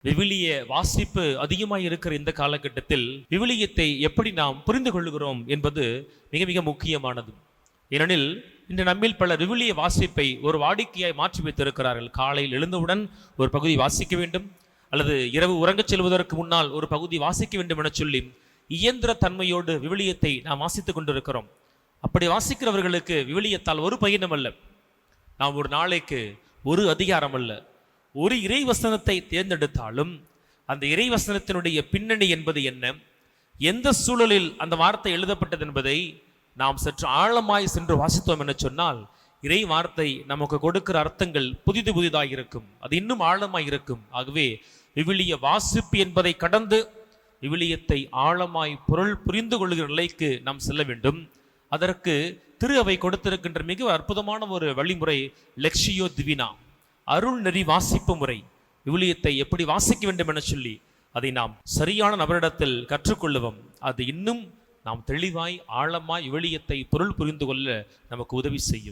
விவிலிய வாசிப்பு அதிகமாக இருக்கிற இந்த காலகட்டத்தில் விவிலியத்தை எப்படி நாம் புரிந்து கொள்கிறோம் என்பது மிக மிக முக்கியமானது. ஏனெனில் இன்று நம்மில் பலர் விவிலிய வாசிப்பை ஒரு வாடிக்கையாய் மாற்றி வைத்திருக்கிறார்கள். காலையில் எழுந்தவுடன் ஒரு பகுதி வாசிக்க வேண்டும், அல்லது இரவு உறங்கச் செல்வதற்கு முன்னால் ஒரு பகுதி வாசிக்க வேண்டும் என சொல்லி இயந்திர தன்மையோடு விவிலியத்தை நாம் வாசித்துக் கொண்டிருக்கிறோம். அப்படி வாசிக்கிறவர்களுக்கு விவிலியத்தால் ஒரு பயனும் அல்ல. நாம் ஒரு நாளைக்கு ஒரு அதிகாரம் அல்ல, ஒரு இறைவசனத்தை தேர்ந்தெடுத்தாலும் அந்த இறைவசனத்தினுடைய பின்னணி என்பது என்ன, எந்த சூழலில் அந்த வார்த்தை எழுதப்பட்டது என்பதை நாம் சற்று ஆழமாய் சென்று வாசித்தோம் என சொன்னால் இறை வார்த்தை நமக்கு கொடுக்கிற அர்த்தங்கள் புதிது புதிதாக இருக்கும், அது இன்னும் ஆழமாய் இருக்கும். ஆகவே விவிலிய வாசிப்பு என்பதை கடந்து விவிலியத்தை ஆழமாய் பொருள் புரிந்து கொள்கிற நிலைக்கு நாம் செல்ல வேண்டும். அதற்கு திரு அவை கொடுத்திருக்கின்ற மிக அற்புதமான ஒரு வழிமுறை லெக்ஷியோ திவினா, அருள் நெறி வாசிப்பு முறை. விவிலியத்தை எப்படி வாசிக்க வேண்டும் என சொல்லி அதை நாம் சரியான நபரிடத்தில் கற்றுக்கொள்ளுவோம். அது இன்னும் நாம் தெளிவாய் ஆழமாய் விவிலியத்தை பொருள் புரிந்து கொள்ள நமக்கு உதவி செய்யும்.